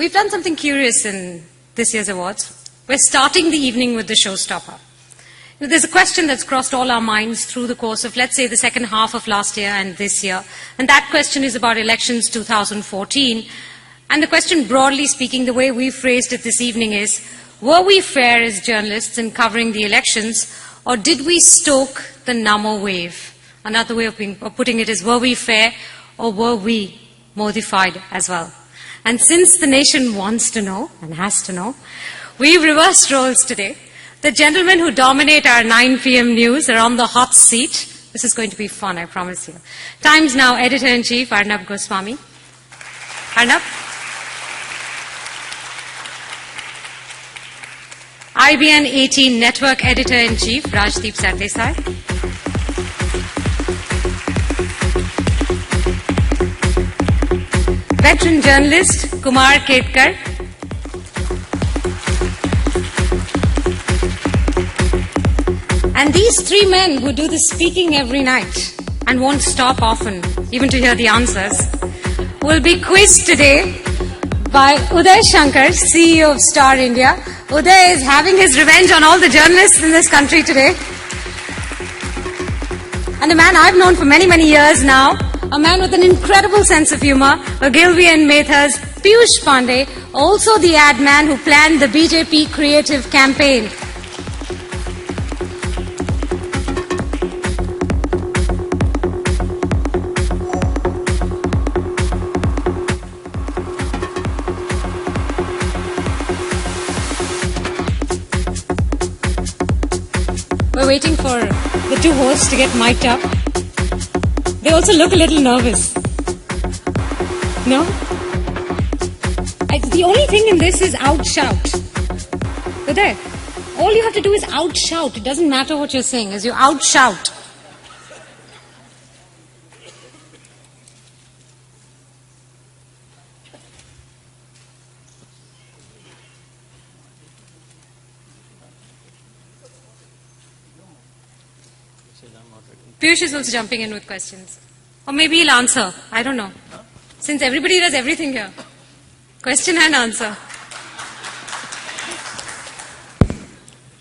We've done something curious in this year's awards. We're starting the evening with the showstopper. There's a question that's crossed all our minds through the course of, let's say, the second half of last year and this year. And that question is about elections 2014. And the question, broadly speaking, the way we phrased it this evening is, were we fair as journalists in covering the elections, or did we stoke the Namo wave? Another way of putting it is, were we fair, or were we modified as well? And since the nation wants to know, and has to know, we've reversed roles today. The gentlemen who dominate our 9 p.m. news are on the hot seat. This is going to be fun, I promise you. Times Now Editor-in-Chief, Arnab Goswami. Arnab. IBN 18 Network Editor-in-Chief, Rajdeep Sardesai. Veteran journalist, Kumar Ketkar. And these 3 men who do the speaking every night and won't stop often, even to hear the answers, will be quizzed today by Uday Shankar, CEO of Star India. Uday is having his revenge on all the journalists in this country today. And a man I've known for many, many years now, a man with an incredible sense of humor, Ogilvy and Mehta's Piyush Pandey, also the ad man who planned the BJP creative campaign. We're waiting for the 2 hosts to get mic'd up. They also look a little nervous. No? The only thing in this is outshout. But there, all you have to do is outshout. It doesn't matter what you're saying, as you outshout. Piyush is also jumping in with questions. Or maybe he'll answer. I don't know. Since everybody does everything here. Question and answer.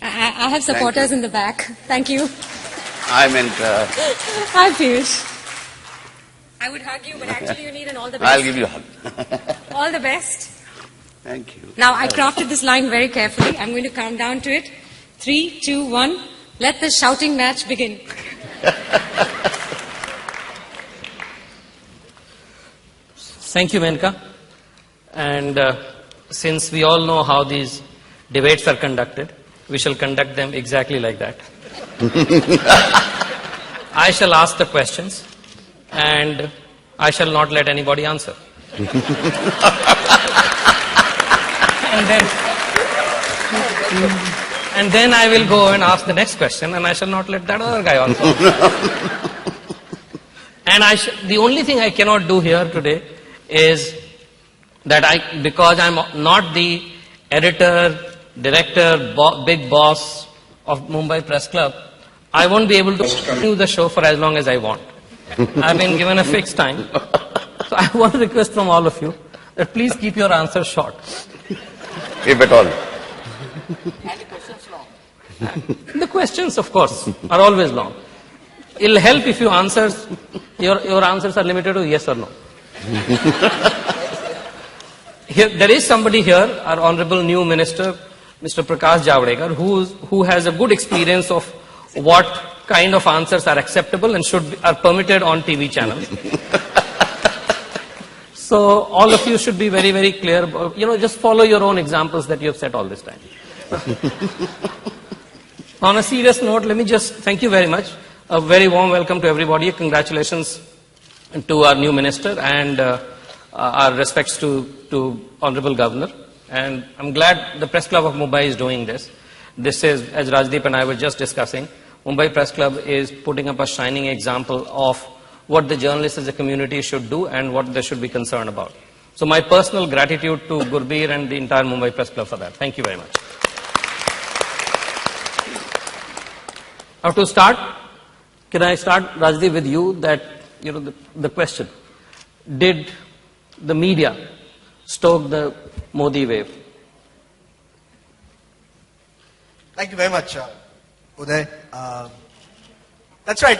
I have supporters in the back. Thank you. I meant... Hi, Piyush. I would hug you, but actually you need an all the best. I'll give you a hug. All the best. Thank you. Now, I crafted this line very carefully. I'm going to count down to it. 3, 2, 1. Let the shouting match begin. Thank you, Menka. And since we all know how these debates are conducted, we shall conduct them exactly like that. I shall ask the questions, and I shall not let anybody answer. And then I will go and ask the next question, and I shall not let that other guy answer. And the only thing I cannot do here today is that because I'm not the editor, director, big boss of Mumbai Press Club, I won't be able to continue the show for as long as I want. I've been given a fixed time. So I want to request from all of you that please keep your answers short. If at all. And the questions long. The questions, of course, are always long. It'll help if your answers are limited to yes or no. There is somebody here, our Honorable New Minister, Mr. Prakash Javadekar, who has a good experience of what kind of answers are acceptable and are permitted on TV channels. So all of you should be very, very clear. Just follow your own examples that you have set all this time. On a serious note, let me just thank you very much. A very warm welcome to everybody. Congratulations to our new minister and our respects to Honorable Governor. And I'm glad the Press Club of Mumbai is doing this. This is, as Rajdeep and I were just discussing, Mumbai Press Club is putting up a shining example of what the journalists as a community should do and what they should be concerned about. So my personal gratitude to Gurbir and the entire Mumbai Press Club for that. Thank you very much. Now to start, can I start, Rajdeep, with you that, the question. Did the media stoke the Modi wave. Thank you very much, Uday. That's right.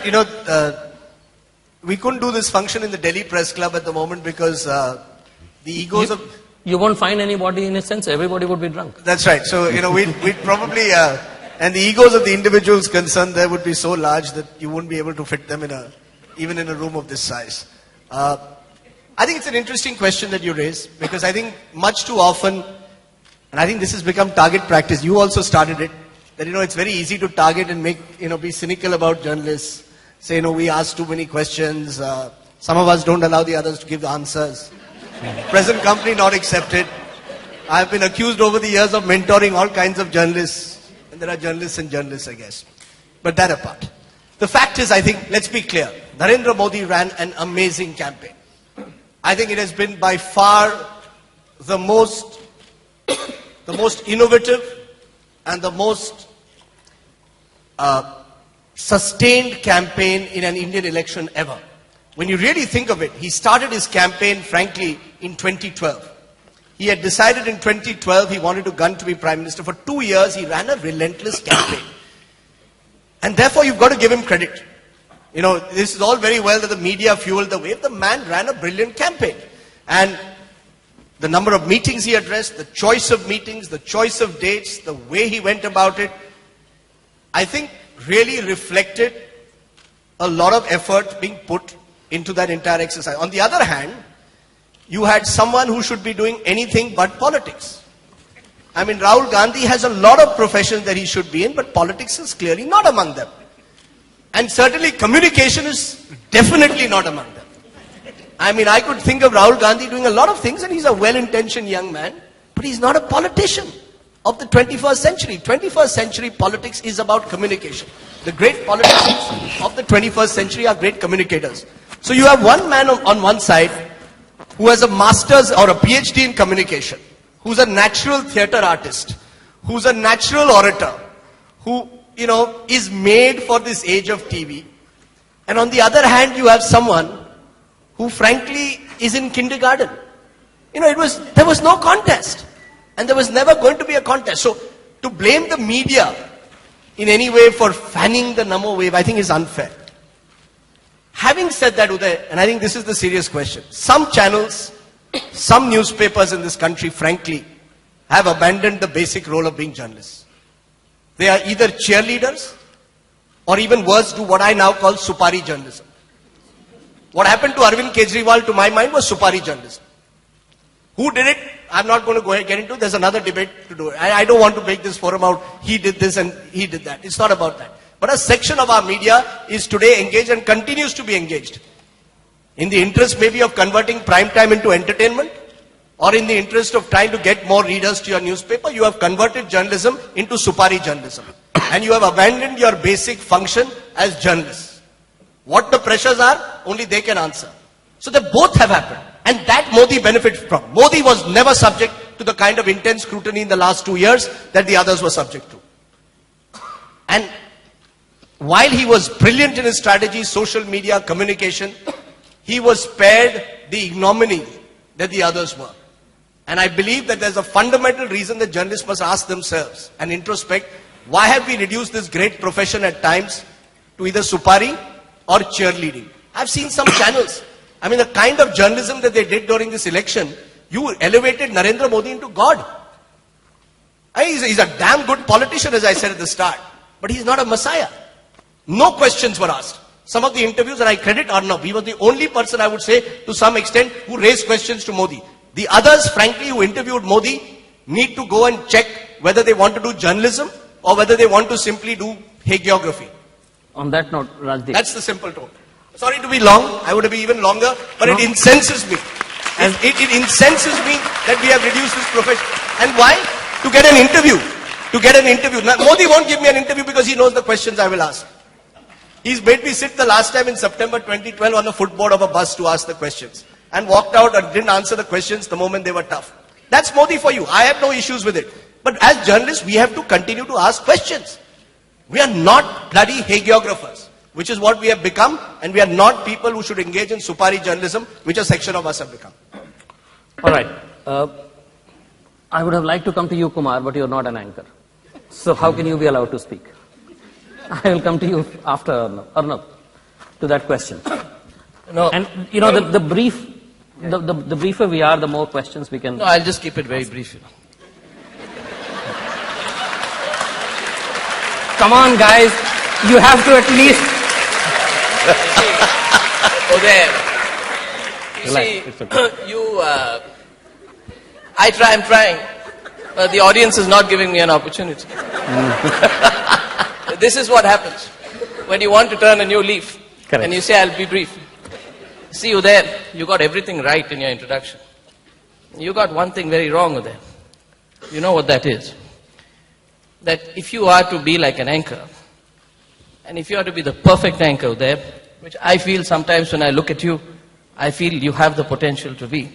We couldn't do this function in the Delhi Press Club at the moment because the egos of... You won't find anybody in a sense. Everybody would be drunk. That's right. So, we'd probably... and the egos of the individuals concerned there would be so large that you wouldn't be able to fit them even in a room of this size. I think it's an interesting question that you raise because I think much too often, and I think this has become target practice, you also started it, that it's very easy to target and be cynical about journalists. Say, we ask too many questions, some of us don't allow the others to give the answers. Present company not accepted. I've been accused over the years of mentoring all kinds of journalists, and there are journalists and journalists, I guess. But that apart. The fact is, I think, let's be clear, Narendra Modi ran an amazing campaign. I think it has been by far the most innovative and the most sustained campaign in an Indian election ever. When you really think of it, he started his campaign, frankly, in 2012. He had decided in 2012 he wanted to gun to be Prime Minister. For 2 years, he ran a relentless campaign. And therefore, you've got to give him credit. This is all very well that the media fueled the wave. The man ran a brilliant campaign. And the number of meetings he addressed, the choice of meetings, the choice of dates, the way he went about it, I think really reflected a lot of effort being put into that entire exercise. On the other hand, you had someone who should be doing anything but politics. I mean, Rahul Gandhi has a lot of professions that he should be in, but politics is clearly not among them. And certainly communication is definitely not among them. I mean, I could think of Rahul Gandhi doing a lot of things, and he's a well-intentioned young man, but he's not a politician of the 21st century. 21st century politics is about communication. The great politicians of the 21st century are great communicators. So you have one man on one side who has a master's or a PhD in communication, who's a natural theater artist, who's a natural orator, who, is made for this age of TV. And on the other hand, you have someone who frankly is in kindergarten. There was no contest. And there was never going to be a contest. So to blame the media in any way for fanning the Namo wave, I think is unfair. Having said that, Uday, and I think this is the serious question, some channels, some newspapers in this country, frankly, have abandoned the basic role of being journalists. They are either cheerleaders or even worse, do what I now call Supari journalism. What happened to Arvind Kejriwal, to my mind, was Supari journalism. Who did it? I'm not going to get into. There's another debate to do it. I don't want to make this forum out, he did this and he did that. It's not about that. But a section of our media is today engaged and continues to be engaged in the interest maybe of converting prime time into entertainment, or in the interest of trying to get more readers to your newspaper. You have converted journalism into Supari journalism. And you have abandoned your basic function as journalists. What the pressures are, only they can answer. So they both have happened. And that Modi benefited from. Modi was never subject to the kind of intense scrutiny in the last 2 years that the others were subject to. And while he was brilliant in his strategy, social media, communication, he was spared the ignominy that the others were. And I believe that there's a fundamental reason that journalists must ask themselves and introspect, why have we reduced this great profession at times to either Supari or cheerleading? I've seen some channels. I mean, the kind of journalism that they did during this election, you elevated Narendra Modi into God. He's a damn good politician, as I said at the start. But he's not a messiah. No questions were asked. Some of the interviews, and I credit Arnab, he was the only person, I would say, to some extent, who raised questions to Modi. The others, frankly, who interviewed Modi, need to go and check whether they want to do journalism or whether they want to simply do hagiography. On that note, Rajdeep. That's the simple tone. Sorry to be long, I would have been even longer, but it incenses me. And it incenses me that we have reduced this profession. And why? To get an interview. To get an interview. Now, Modi won't give me an interview because he knows the questions I will ask. He's made me sit the last time in September 2012 on the footboard of a bus to ask the questions. And walked out and didn't answer the questions the moment they were tough. That's Modi for you. I have no issues with it. But as journalists, we have to continue to ask questions. We are not bloody hagiographers, which is what we have become, and we are not people who should engage in Supari journalism, which a section of us have become. All right. I would have liked to come to you, Kumar, but you're not an anchor. So how can you be allowed to speak? I will come to you after Arnab to that question. No, And the brief, the briefer we are, the more questions we can. no, I'll just keep it very brief. Come on, guys, you have to at least. You Relax, see, it's okay. I'm trying, but the audience is not giving me an opportunity. This is what happens when you want to turn a new leaf. Correct. And you say, I'll be brief. See, Uday, you got everything right in your introduction. You got one thing very wrong, Uday. You know what that is? That if you are to be like an anchor, and if you are to be the perfect anchor there, which I feel sometimes when I look at you, I feel you have the potential to be.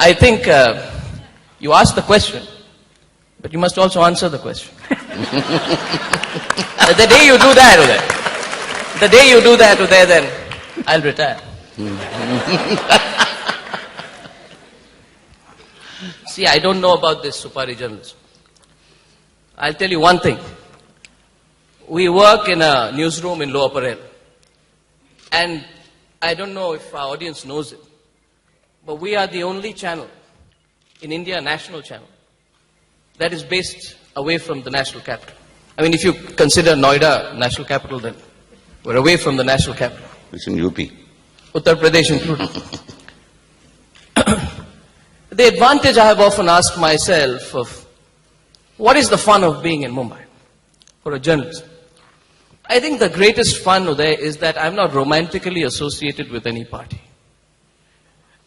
I think you ask the question, but you must also answer the question. The day you do that, Uday, then I'll retire. See, I don't know about this Supari journalism. I'll tell you one thing. We work in a newsroom in Lower Parel. And I don't know if our audience knows it, but we are the only channel in India, a national channel, that is based away from the national capital. I mean, if you consider Noida national capital, then we're away from the national capital. It's in UP. Uttar Pradesh included. The advantage I have often asked myself of what is the fun of being in Mumbai for a journalist? I think the greatest fun there is that I'm not romantically associated with any party.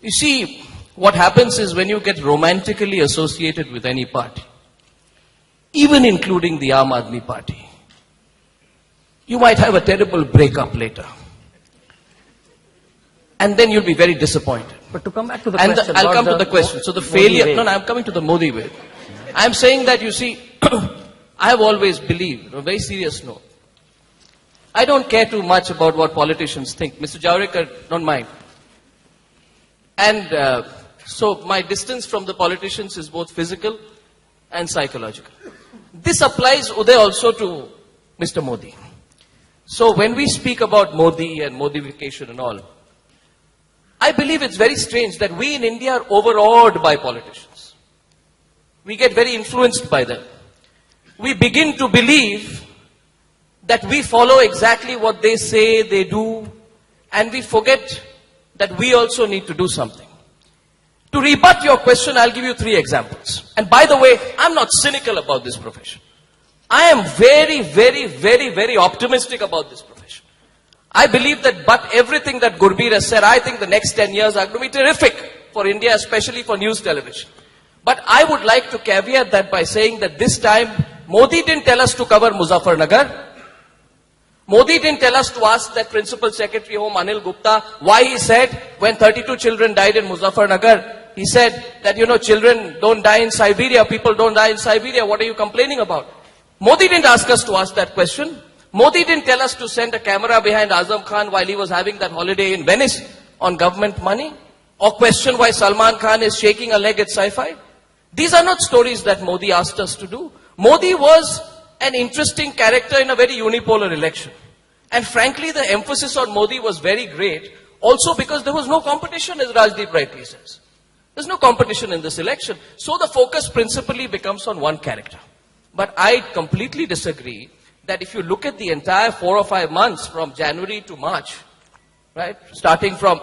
You see, what happens is when you get romantically associated with any party, even including the Aam Aadmi Party, you might have a terrible breakup later. And then you'll be very disappointed. But to come back to the And question. I'll about come to the question. So the Modi failure, way. no, I'm coming to the Modi way. I'm saying that, you see, I have always believed, on a very serious note, I don't care too much about what politicians think. Mr. Jawadeker, don't mind. And so my distance from the politicians is both physical and psychological. This applies, Uday, also to Mr. Modi. So when we speak about Modi and Modification and all, I believe it's very strange that we in India are overawed by politicians. We get very influenced by them. We begin to believe that we follow exactly what they say, they do, and we forget that we also need to do something. To rebut your question, I'll give you 3 examples. And by the way, I'm not cynical about this profession. I am very, very, very, very optimistic about this profession. I believe that, but everything that Gurbir has said, I think the next 10 years are going to be terrific for India, especially for news television. But I would like to caveat that by saying that this time, Modi didn't tell us to cover Muzaffarnagar. Modi didn't tell us to ask that Principal Secretary Home Anil Gupta why he said when 32 children died in Muzaffarnagar, he said that, children don't die in Siberia, people don't die in Siberia, what are you complaining about? Modi didn't ask us to ask that question. Modi didn't tell us to send a camera behind Azam Khan while he was having that holiday in Venice on government money, or question why Salman Khan is shaking a leg at sci-fi. These are not stories that Modi asked us to do. Modi was an interesting character in a very unipolar election. And frankly, the emphasis on Modi was very great, also because there was no competition, as Rajdeep rightly says. There's no competition in this election. So the focus principally becomes on one character. But I completely disagree that if you look at the entire 4 or 5 months from January to March, right, starting from,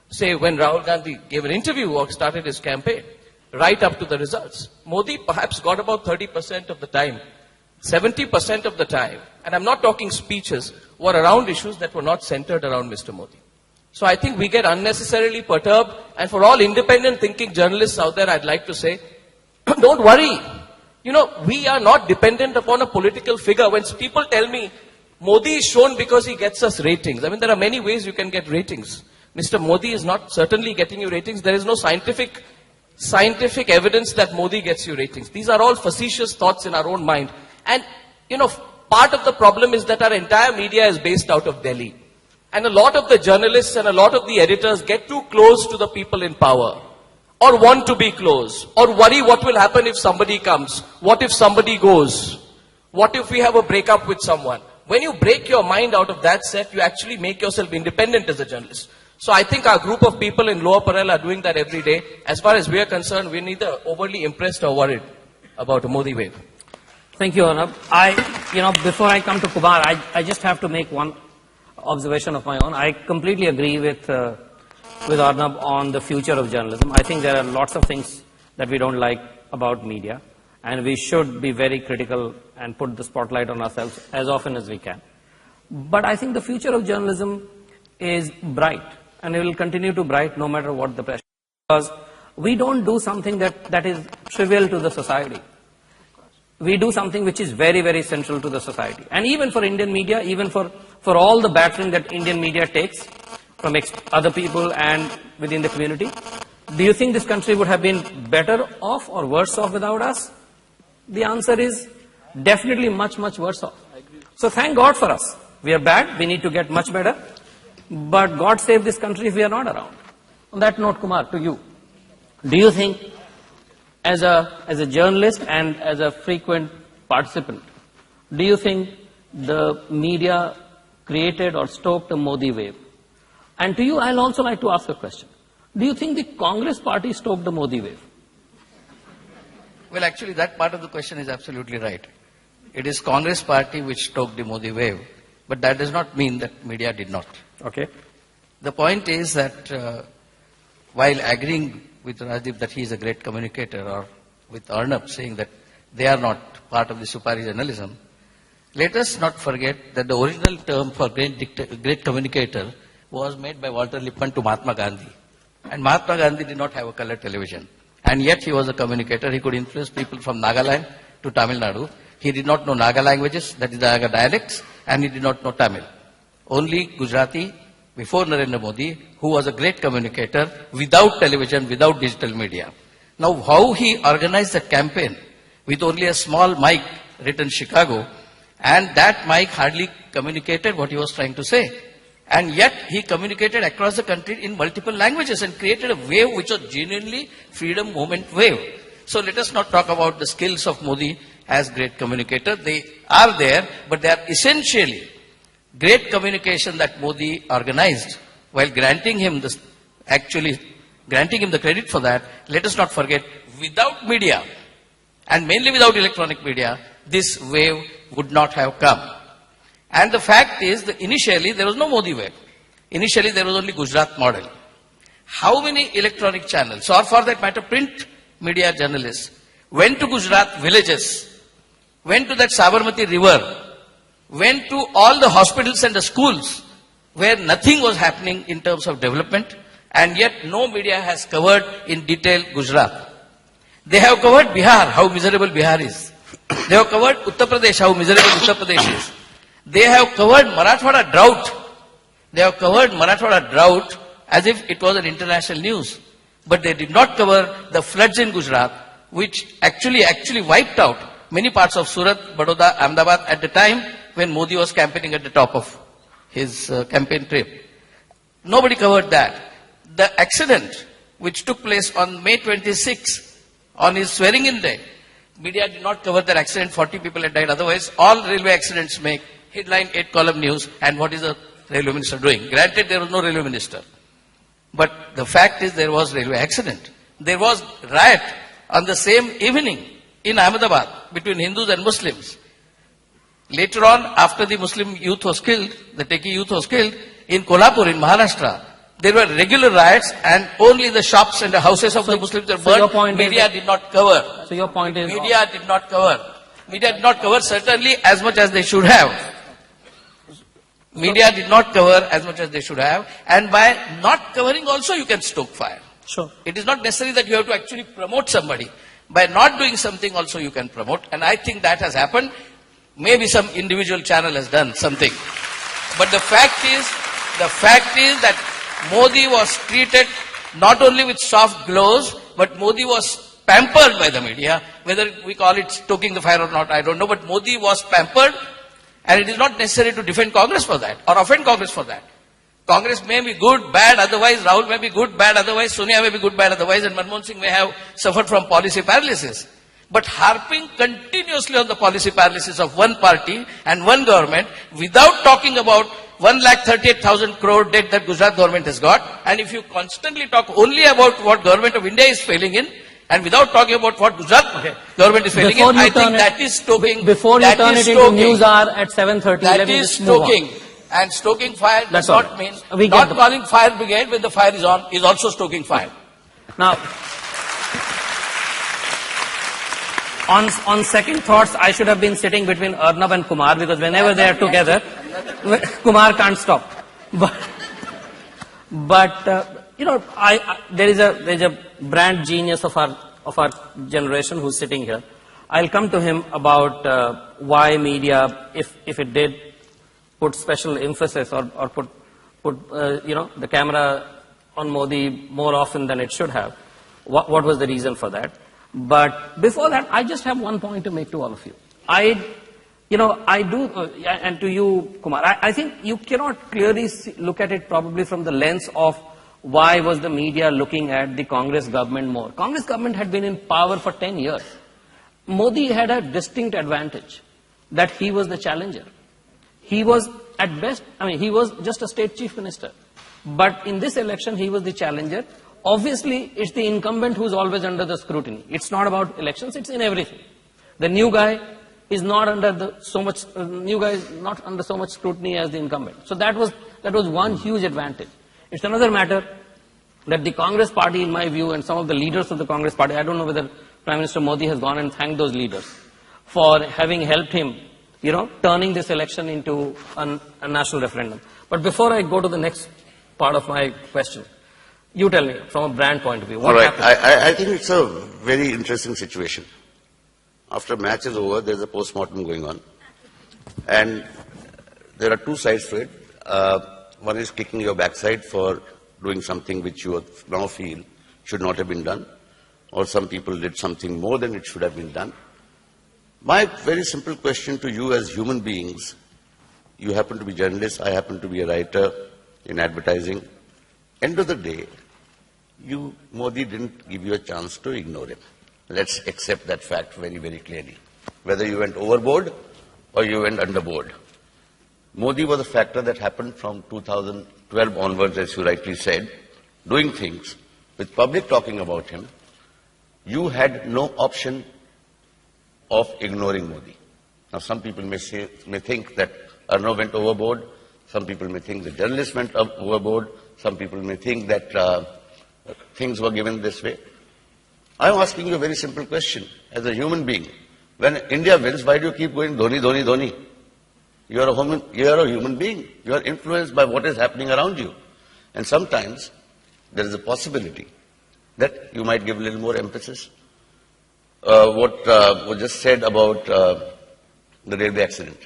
say, when Rahul Gandhi gave an interview or started his campaign, right up to the results, Modi perhaps got about 30% of the time. 70% of the time, and I'm not talking speeches, were around issues that were not centered around Mr. Modi. So I think we get unnecessarily perturbed, and for all independent thinking journalists out there, I'd like to say, don't worry. We are not dependent upon a political figure. When people tell me, Modi is shown because he gets us ratings. I mean, there are many ways you can get ratings. Mr. Modi is not certainly getting you ratings. There is no scientific evidence that Modi gets you ratings. These are all facetious thoughts in our own mind. And, part of the problem is that our entire media is based out of Delhi. And a lot of the journalists and a lot of the editors get too close to the people in power. or want to be close, or worry what will happen if somebody comes, what if somebody goes, what if we have a breakup with someone. When you break your mind out of that set, you actually make yourself independent as a journalist. So I think our group of people in Lower Parel are doing that every day. As far as we are concerned, we're neither overly impressed or worried about a Modi wave. Thank you, Arnab. Before I come to Kumar, I just have to make one observation of my own. I completely agree with Arnab on the future of journalism. I think there are lots of things that we don't like about media, and we should be very critical and put the spotlight on ourselves as often as we can. But I think the future of journalism is bright, and it will continue to bright no matter what the pressure. Because we don't do something that is trivial to the society. We do something which is very, very central to the society. And even for Indian media, even for all the battering that Indian media takes from other people and within the community, do you think this country would have been better off or worse off without us? The answer is definitely much, much worse off. So thank God for us. We are bad, we need to get much better. But God save this country if we are not around. On that note, Kumar, to you. Do you think, as a journalist and as a frequent participant, do you think the media created or stoked a Modi wave? And to you, I'll also like to ask a question. Do you think the Congress party stoked the Modi wave? Well, actually, that part of the question is absolutely right. It is Congress party which stoked the Modi wave, but that does not mean that media did not. Okay. The point is that while agreeing with Rajdeep that he is a great communicator, or with Arnab saying that they are not part of the Supari journalism, let us not forget that the original term for great communicator was made by Walter Lippmann to Mahatma Gandhi. And Mahatma Gandhi did not have a color television. And yet he was a communicator. He could influence people from Nagaland to Tamil Nadu. He did not know Naga languages, that is the Naga dialects, and he did not know Tamil. Only Gujarati, before Narendra Modi, who was a great communicator without television, without digital media. Now, how he organized that campaign with only a small mic written Chicago, and that mic hardly communicated what he was trying to say. And yet, he communicated across the country in multiple languages and created a wave which was genuinely freedom movement wave. So let us not talk about the skills of Modi as great communicator. They are there, but they are essentially great communication that Modi organized. While granting him the credit for that, let us not forget, without media, and mainly without electronic media, this wave would not have come. And the fact is that initially there was no Modi wave. Initially there was only Gujarat model. How many electronic channels, or for that matter print media journalists, went to Gujarat villages, went to that Sabarmati river, went to all the hospitals and the schools where nothing was happening in terms of development, and yet no media has covered in detail Gujarat. They have covered Bihar, how miserable Bihar is. They have covered Uttar Pradesh, how miserable Uttar Pradesh is. They have covered Marathwada drought. They have covered Marathwada drought as if it was an international news. But they did not cover the floods in Gujarat, which actually wiped out many parts of Surat, Baroda, Ahmedabad at the time when Modi was campaigning at the top of his campaign trip. Nobody covered that. The accident which took place on May 26 on his swearing-in day, media did not cover that accident. 40 people had died. Otherwise, all railway accidents make headline 8-column news. And what is the railway minister doing? Granted, there was no railway minister. But the fact is there was railway accident. There was riot on the same evening in Ahmedabad between Hindus and Muslims. Later on, after the Muslim youth was killed, the Teki youth was killed, in Kolhapur, in Maharashtra, there were regular riots and only the shops and the houses of the Muslims were burned. Media did not cover. So your point is... Media did not cover. Media did not cover certainly as much as they should have. Media did not cover as much as they should have. And by not covering also you can stoke fire. Sure. It is not necessary that you have to actually promote somebody. By not doing something also you can promote. And I think that has happened. Maybe some individual channel has done something. But the fact is that Modi was treated not only with soft gloves, but Modi was pampered by the media. Whether we call it stoking the fire or not, I don't know. But Modi was pampered, and it is not necessary to defend Congress for that or offend Congress for that. Congress may be good, bad, otherwise Rahul may be good, bad, otherwise Sonia may be good, bad, otherwise, and Manmohan Singh may have suffered from policy paralysis. But harping continuously on the policy paralysis of one party and one government without talking about 1,38,000 crore debt that Gujarat government has got, and if you constantly talk only about what government of India is failing in, and without talking about what Gujarat government is failing in, I think that is stoking. Before you turn it into news hour at 7:30, that is stoking. And stoking fire does not mean, not calling fire brigade when the fire is on, is also stoking fire. Now, on second thoughts, I should have been sitting between Arnab and Kumar, because whenever they are together, Kumar can't stop. But there is a brand genius of our generation who's sitting here. I'll come to him about why media, if it did put special emphasis or put the camera on Modi more often than it should have. What was the reason for that? But before that, I just have one point to make to all of you. I do, and to you, Kumar, I think you cannot clearly look at it probably from the lens of why was the media looking at the Congress government more. Congress government had been in power for 10 years. Modi had a distinct advantage, that he was the challenger. He was, at best, he was just a state chief minister. But in this election, he was the challenger. Obviously, it's the incumbent who's always under the scrutiny. It's not about elections, it's in everything. The new guy is not under so much scrutiny as the incumbent. So that was one huge advantage. It's another matter that the Congress party, in my view, and some of the leaders of the Congress party, I don't know whether Prime Minister Modi has gone and thanked those leaders for having helped him, turning this election into a national referendum. But before I go to the next part of my question, you tell me, from a brand point of view, what happened? I think it's a very interesting situation. After match is over, there's a post-mortem going on. And there are two sides to it. One is kicking your backside for doing something which you now feel should not have been done. Or some people did something more than it should have been done. My very simple question to you as human beings, you happen to be journalists, I happen to be a writer in advertising. End of the day, Modi didn't give you a chance to ignore him. Let's accept that fact very, very clearly. Whether you went overboard or you went underboard. Modi was a factor that happened from 2012 onwards, as you rightly said, doing things with public talking about him. You had no option of ignoring Modi. Now, some people may think that Arnab went overboard. Some people may think the journalists went overboard. Some people may think that things were given this way. I am asking you a very simple question. As a human being, when India wins, why do you keep going Dhoni, Dhoni, Dhoni? You are a human being. You are influenced by what is happening around you. And sometimes there is a possibility that you might give a little more emphasis. What was just said about the railway accident.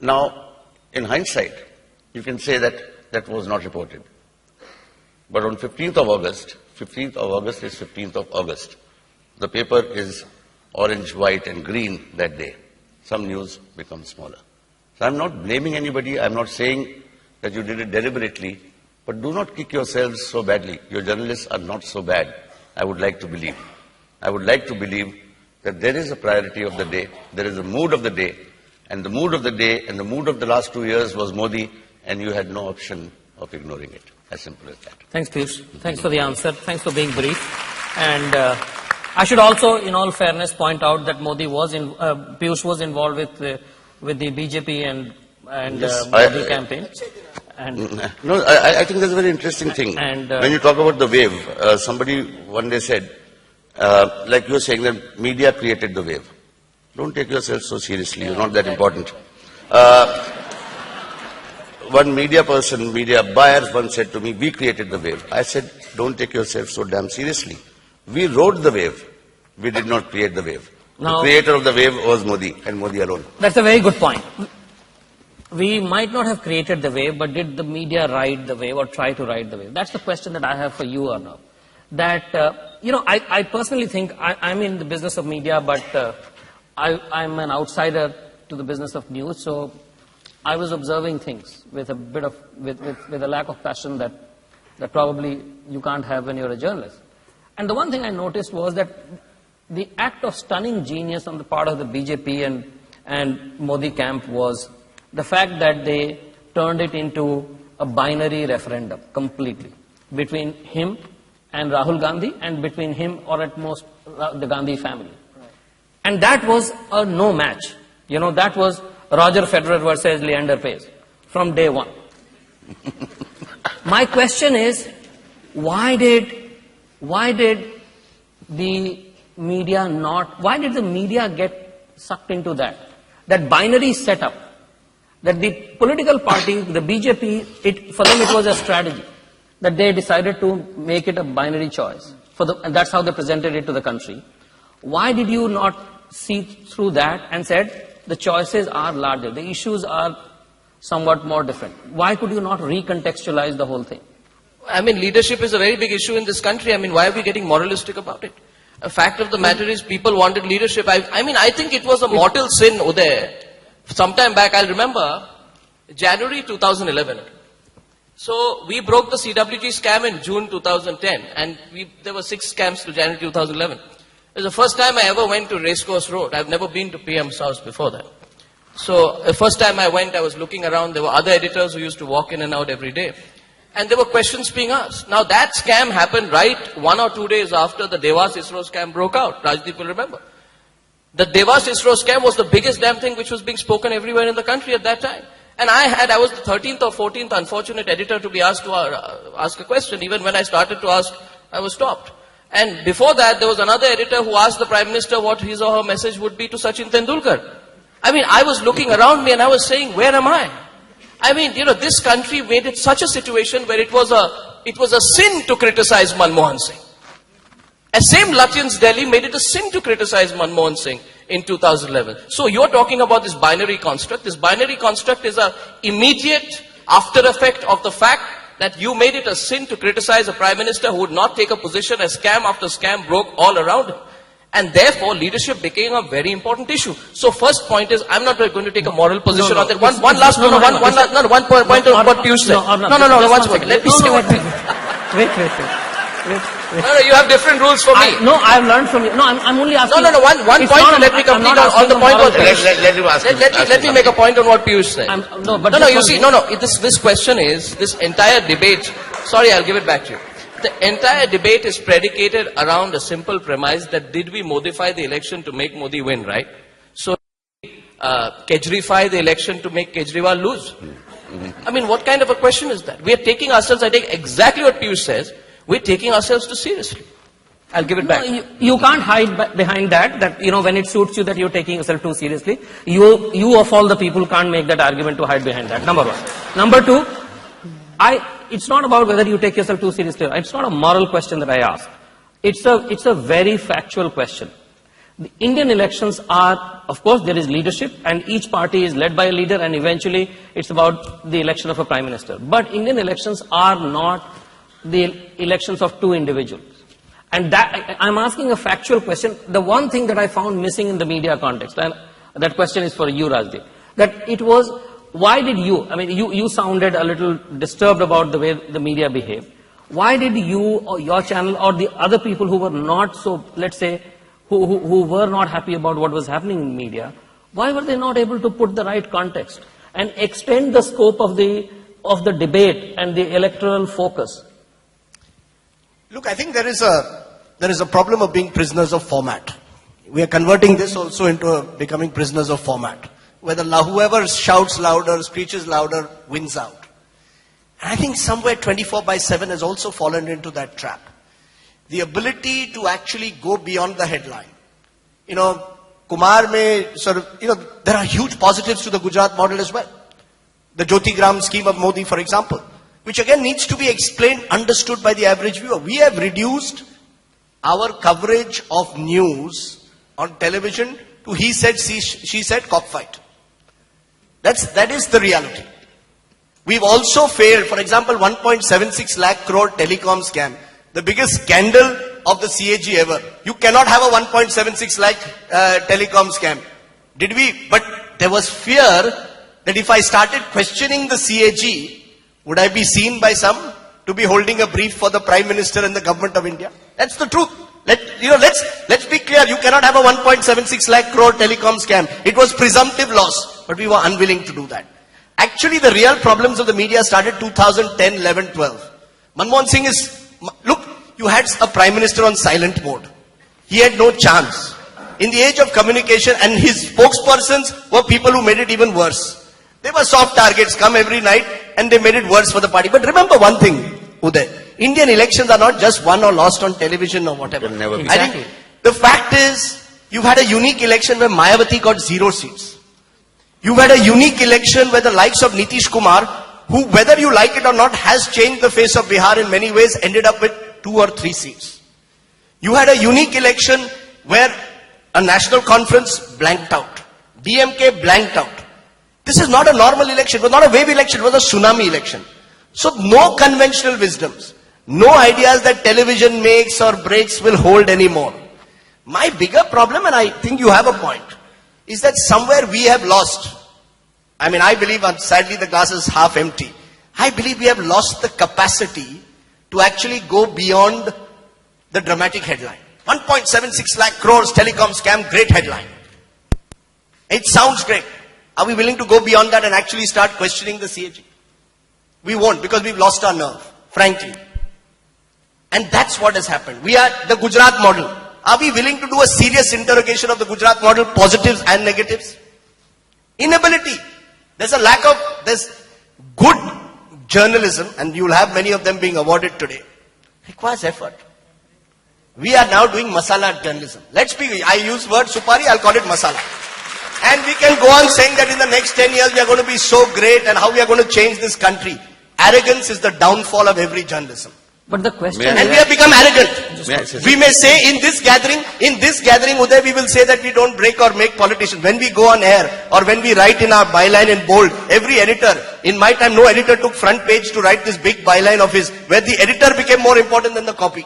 Now, in hindsight, you can say that that was not reported. But on 15th of August is 15th of August. The paper is orange, white and green that day. Some news becomes smaller. So I'm not blaming anybody. I'm not saying that you did it deliberately. But do not kick yourselves so badly. Your journalists are not so bad. I would like to believe. I would like to believe that there is a priority of the day. There is a mood of the day. And the mood of the day and the mood of the last 2 years was Modi, and you had no option of ignoring it. As simple as that. Thanks, Piyush. Thanks for the answer. Thanks for being brief. And I should also, in all fairness, point out that Piyush was involved with the BJP and yes, Modi campaign. No, I think that's a very interesting thing. And when you talk about the wave, somebody one day said, like you were saying, that media created the wave. Don't take yourself so seriously. You're not that important. One media buyer once said to me, we created the wave. I said, don't take yourself so damn seriously. We rode the wave. We did not create the wave. Now, the creator of the wave was Modi, and Modi alone. That's a very good point. We might not have created the wave, but did the media ride the wave or try to ride the wave? That's the question that I have for you, Arnab. That, I personally think I'm in the business of media, but I'm an outsider to the business of news. So I was observing things with a bit of, with a lack of passion that probably you can't have when you're a journalist. And the one thing I noticed was that the act of stunning genius on the part of the BJP and Modi camp was the fact that they turned it into a binary referendum completely between him and Rahul Gandhi and between him or at most the Gandhi family. And that was a no match. You know, that was Roger Federer versus Leander Paes from day one. My question is, why did the media get sucked into that binary setup, that the political party, the BJP, for them it was a strategy, that they decided to make it a binary choice, and that's how they presented it to the country. Why did you not see through that and said, the choices are larger, the issues are somewhat more different? Why could you not recontextualize the whole thing? I mean, leadership is a very big issue in this country. I mean, why are we getting moralistic about it? A fact of the matter is people wanted leadership. I think it was a mortal sin, Uday. Sometime back, I'll remember, January 2011. So, we broke the CWG scam in June 2010, and there were 6 scams to January 2011. It was the first time I ever went to Racecourse Road. I've never been to PM's house before that. So, the first time I went, I was looking around. There were other editors who used to walk in and out every day. And there were questions being asked. Now, that scam happened right 1 or 2 days after the Devas ISRO scam broke out. Rajdeep will remember. The Devas ISRO scam was the biggest damn thing which was being spoken everywhere in the country at that time. And I was the 13th or 14th unfortunate editor to be asked to ask a question. Even when I started to ask, I was stopped. And before that, there was another editor who asked the Prime Minister what his or her message would be to Sachin Tendulkar. I mean, I was looking around me and I was saying, where am I? I mean, this country made it such a situation where it was a sin to criticize Manmohan Singh. And same Lutyens Delhi made it a sin to criticize Manmohan Singh in 2011. So you're talking about this binary construct. This binary construct is an immediate after effect of the fact that you made it a sin to criticize a Prime Minister who would not take a position as scam after scam broke all around him. And therefore, leadership became a very important issue. So first point is, I'm not going to take a moral position on that. One last point on what Piyush said. No, one second. Let me say what Wait. No, you have different rules for me. No, I've learned from you. No, I'm only asking. No, one point to let me complete on the point what Piyush said. Let him ask. Let me make a point on what Piyush said. This question is, this entire debate, sorry, I'll give it back to you. The entire debate is predicated around a simple premise that did we modify the election to make Modi win, right? So, Kejrify the election to make Kejriwal lose. I mean, what kind of a question is that? We are taking ourselves, I take exactly what Piyush says, we're taking ourselves too seriously. I'll give it back. No, you can't hide behind that, when it suits you that you're taking yourself too seriously. You of all the people can't make that argument to hide behind that, number one. Number two, it's not about whether you take yourself too seriously. It's not a moral question that I ask. It's a very factual question. The Indian elections are, of course, there is leadership and each party is led by a leader and eventually it's about the election of a prime minister. But Indian elections are not the elections of two individuals. And that, I'm asking a factual question. The one thing that I found missing in the media context, and that question is for you, Rajdeep, that it was, why did you sounded a little disturbed about the way the media behaved. Why did you or your channel or the other people who were not so, let's say, who were not happy about what was happening in media, why were they not able to put the right context and extend the scope of the debate and the electoral focus? Look, I think there is a problem of being prisoners of format. We are converting this also into becoming prisoners of format. Whether whoever shouts louder, screeches louder, wins out. And I think somewhere 24/7 has also fallen into that trap. The ability to actually go beyond the headline. Kumar there are huge positives to the Gujarat model as well. The Jyotigram scheme of Modi, for example, which again needs to be explained, understood by the average viewer. We have reduced our coverage of news on television to he said, she said, cockfight. That is the reality. We've also failed, for example, 1.76 lakh crore telecom scam. The biggest scandal of the CAG ever. You cannot have a 1.76 lakh telecom scam. But there was fear that if I started questioning the CAG, would I be seen by some to be holding a brief for the Prime Minister and the Government of India? That's the truth. Let's be clear. You cannot have a 1.76 lakh crore telecom scam. It was presumptive loss, but we were unwilling to do that. Actually, the real problems of the media started 2010, 11, 12. Manmohan Singh look, you had a Prime Minister on silent mode. He had no chance. In the age of communication, and his spokespersons were people who made it even worse. They were soft targets, come every night, and they made it worse for the party. But remember one thing, Uday. Indian elections are not just won or lost on television or whatever. Never be. I think the fact is, you've had a unique election where Mayawati got 0 seats. You've had a unique election where the likes of Nitish Kumar, who, whether you like it or not, has changed the face of Bihar in many ways, ended up with 2 or 3 seats. You had a unique election where a national conference blanked out. DMK blanked out. This is not a normal election. It was not a wave election. It was a tsunami election. So no conventional wisdoms, no ideas that television makes or breaks will hold anymore. My bigger problem, and I think you have a point, is that somewhere we have lost. I mean, I believe, sadly the glass is half empty. I believe we have lost the capacity to actually go beyond the dramatic headline. 1.76 lakh crores telecom scam, great headline. It sounds great. Are we willing to go beyond that and actually start questioning the CAG? We won't, because we've lost our nerve, frankly. And that's what has happened. We are the Gujarat model. Are we willing to do a serious interrogation of the Gujarat model, positives and negatives? Inability. There's good journalism, and you'll have many of them being awarded today. Requires effort. We are now doing masala journalism. I use word supari, I'll call it masala. And we can go on saying that in the next 10 years we are going to be so great and how we are going to change this country. Arrogance is the downfall of every journalism. But the question And we have become arrogant. We may say in this gathering, Uday, we will say that we don't break or make politicians. When we go on air or when we write in our byline in bold, every editor, in my time no editor took front page to write this big byline of his, where the editor became more important than the copy.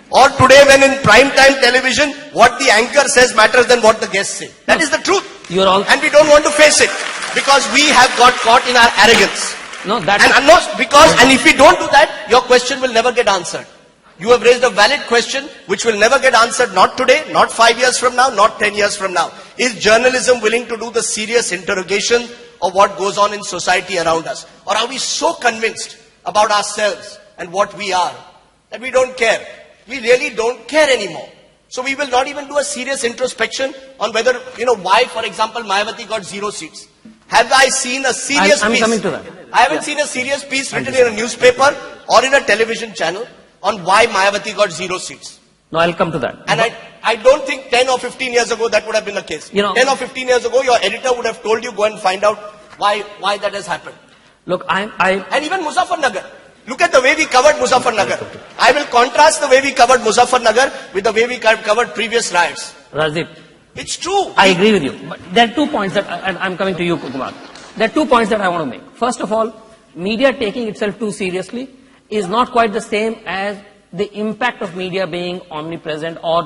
Or today when in prime time television, what the anchor says matters than what the guests say. That is the truth. And we don't want to face it because we have got caught in our arrogance. And if we don't do that, your question will never get answered. You have raised a valid question which will never get answered, not today, not 5 years from now, not 10 years from now. Is journalism willing to do the serious interrogation of what goes on in society around us? Or are we so convinced about ourselves and what we are that we don't care? We really don't care anymore. So we will not even do a serious introspection on whether, why, for example, Mayawati got 0 seats. Have I seen a serious I'm piece? coming to that. I haven't seen a serious piece written in a newspaper or in a television channel on why Mayawati got 0 seats. No, I'll come to that. And I don't think 10 or 15 years ago that would have been the case. 10 or 15 years ago, your editor would have told you, go and find out why that has happened. Look, And even Muzaffarnagar. Look at the way we covered Muzaffarnagar. I will contrast the way we covered Muzaffarnagar with the way we covered previous riots. Rajdeep, it's true. I agree with you. But there are 2 points that, and I'm coming to you, Kumar. There are 2 points that I want to make. First of all, media taking itself too seriously is not quite the same as the impact of media being omnipresent or,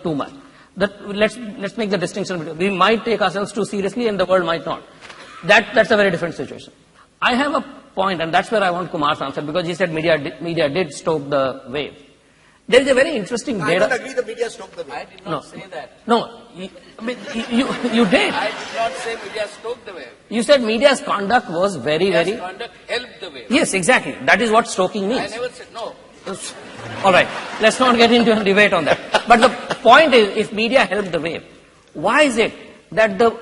too much. Let's make the distinction between, we might take ourselves too seriously and the world might not. That's a very different situation. I have a point, and that's where I want Kumar's answer, because he said media did stoke the wave. There is a very interesting data. I don't agree the media stoked the wave. I did not say that. No, you did. I did not say media stoked the wave. You said media's conduct was very. Conduct helped the wave. Yes, exactly. That is what stoking means. I never said no. All right, let's not get into a debate on that. But the point is, if media helped the wave, why is it that the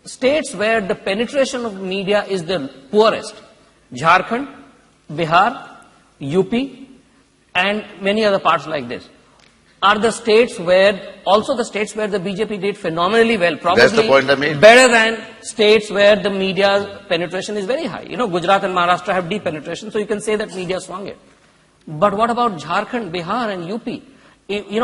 states where the penetration of media is the poorest, Jharkhand, Bihar, UP, and many other parts like this, are the states where the BJP did phenomenally well, probably That's the point I made. better than states where the media penetration is very high. Gujarat and Maharashtra have deep penetration, so you can say that media swung it. But what about Jharkhand, Bihar, and UP?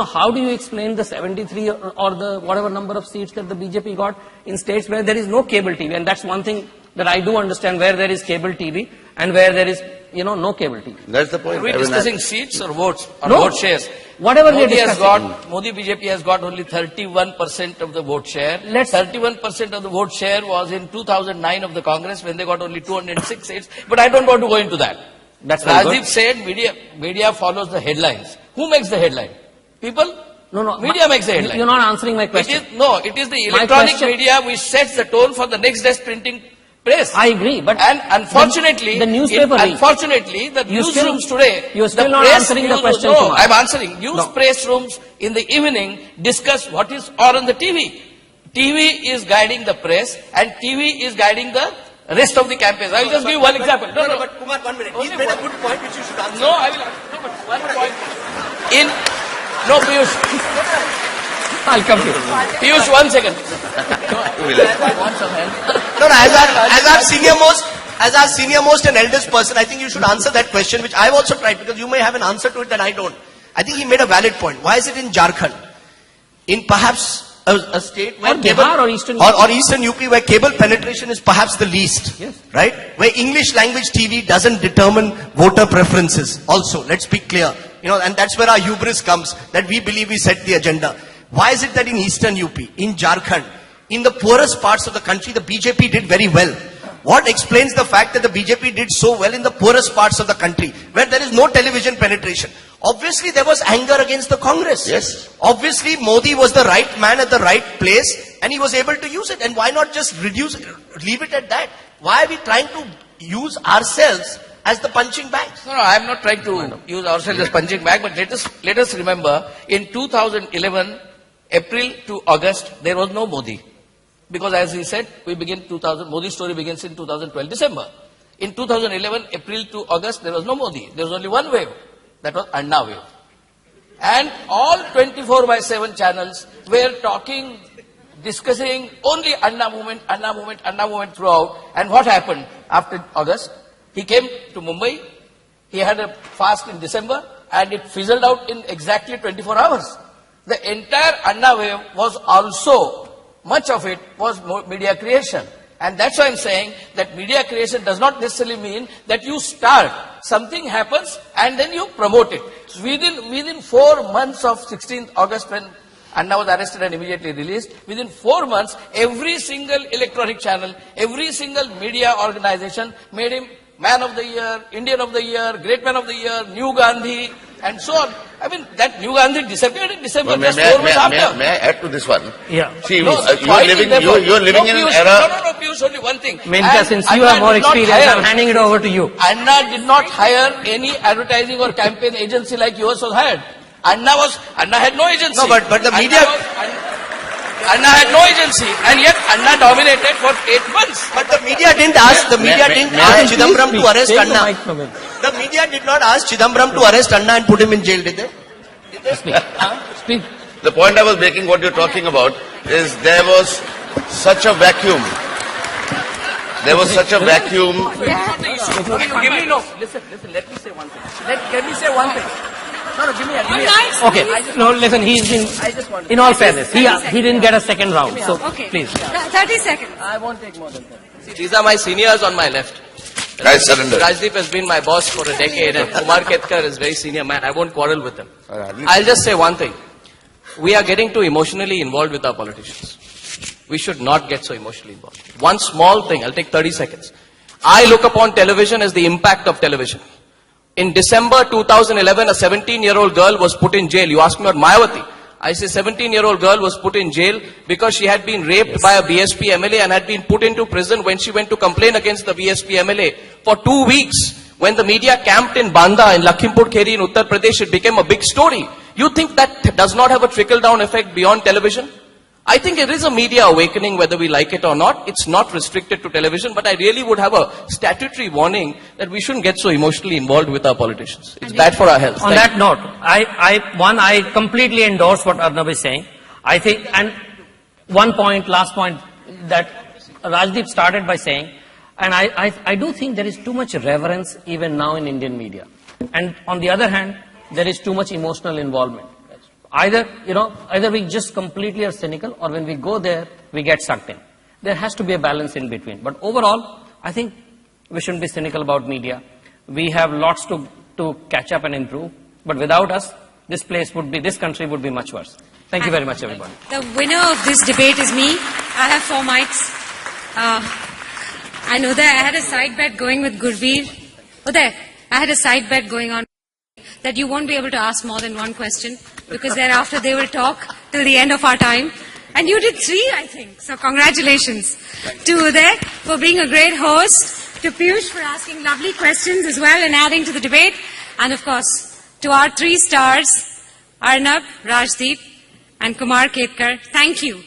How do you explain the 73 or the whatever number of seats that the BJP got in states where there is no cable TV? And that's one thing that I do understand, where there is cable TV and where there is, no cable TV. That's the point. Are we discussing seats or votes or No. vote shares? whatever we are Modi has discussing. got, Modi BJP has got only 31% of the vote share. Let's- 31% of the vote share was in 2009 of the Congress when they got only 206 seats. But I don't want to go into that. That's very good. Rajdeep said media follows the headlines. Who makes the headline? People? No. Media makes the headline. You're not answering my question. It is the My electronic question- media which sets the tone for the next day's printing press. I agree, but And unfortunately, the newspaper reads. unfortunately, the You still- newsrooms today, you're still the not press answering the news- question, No, Kumar. I'm answering. News No. press rooms in the evening discuss what is on the TV. TV is guiding the press, and TV is guiding the rest of the campaigns. I'll just give one example. No, but Kumar, 1 minute. He's made a good point which you should answer. No, I will. No, but one point. No, Piyush. I'll come to you. Piyush, 1 second. No, as our senior most and eldest person, I think you should answer that question, which I've also tried, because you may have an answer to it that I don't. I think he made a valid point. Why is it in Jharkhand? In perhaps a state where Or Bihar or Eastern or Eastern UP, where cable penetration is perhaps the least. Yes. Right? Where English language TV doesn't determine voter preferences. Also, let's be clear. And that's where our hubris comes, that we believe we set the agenda. Why is it that in Eastern UP, in Jharkhand, in the poorest parts of the country, the BJP did very well? What explains the fact that the BJP did so well in the poorest parts of the country, where there is no television penetration? Obviously, there was anger against the Congress. Yes. Obviously, Modi was the right man at the right place, and he was able to use it. And why not just leave it at that? Why are we trying to use ourselves as the punching bags? No, I'm not trying to use ourselves as punching bag, but let us remember, in 2011, April to August, there was no Modi. Because as he said, Modi's story begins in 2012, December. In 2011, April to August, there was no Modi. There was only one wave. That was Anna wave. And all 24/7 channels were talking, discussing only Anna movement throughout. And what happened after August? He came to Mumbai. He had a fast in December, and it fizzled out in exactly 24 hours. The entire Anna wave was also, much of it was media creation. And that's why I'm saying that media creation does not necessarily mean that you start. Something happens and then you promote it. Within 4 months of 16th August, when Anna was arrested and immediately released, within 4 months, every single electronic channel, every single media organization made him Man of the Year, Indian of the Year, Great Man of the Year, New Gandhi, and so on. I mean, that New Gandhi disappeared in December, just 4 months after. May I add to this one? Yeah. See, No, you're living in an Piyush, era. No, Piyush, only one thing. Menka, And since you Anna have more did not experience, hire- I'm handing it over to you. Anna did not hire any advertising or campaign agency like yours was hired. Anna had no agency. No, but the media- Anna had no agency, and yet Anna dominated for 8 months. But the media didn't ask Chidambaram to arrest Take the Anna. mic from him. The media did not ask Chidambaram to arrest Anna and put him in jail, did they? Speak. The point I was making, what you're talking about, is there was such a vacuum. There was such a vacuum. Give me listen, let me say one thing. Let me say one thing. No, give me a Okay. No, listen, he's been, in all fairness, he didn't get a second round. So, Okay. please. 30 seconds. I won't take more than 10. See, these are my seniors on my left. I surrender. Rajdeep has been my boss for a decade, and Kumar Ketkar is very senior man. I won't quarrel with him. I'll just say one thing. We are getting too emotionally involved with our politicians. We should not get so emotionally involved. One small thing, I'll take 30 seconds. I look upon television as the impact of television. In December 2011, a 17-year-old girl was put in jail. You asked me about Mayawati. I say 17-year-old girl was put in jail because she had been raped by a BSP MLA and had been put into prison when she went to complain against the BSP MLA. For 2 weeks, when the media camped in Banda, in Lakhimpur Kheri, in Uttar Pradesh, it became a big story. You think that does not have a trickle-down effect beyond television? I think it is a media awakening, whether we like it or not. It's not restricted to television, but I really would have a statutory warning that we shouldn't get so emotionally involved with our politicians. It's bad for our health. On that note, I completely endorse what Arnab is saying. I think, and last point that Rajdeep started by saying, and I do think there is too much reverence even now in Indian media. And on the other hand, there is too much emotional involvement. Either we just completely are cynical, or when we go there, we get sucked in. There has to be a balance in between. But overall, I think we shouldn't be cynical about media. We have lots to catch up and improve. But without us, this country would be much worse. Thank you very much, everybody. The winner of this debate is me. I have 4 mics. I know that I had a side bet going with Gurveer. I had a side bet going on that you won't be able to ask more than one question because thereafter they will talk till the end of our time. And you did 3, I think. So congratulations to Uday for being a great host, to Piyush for asking lovely questions as well and adding to the debate, and of course to our 3 stars, Arnab, Rajdeep and Kumar Ketkar. Thank you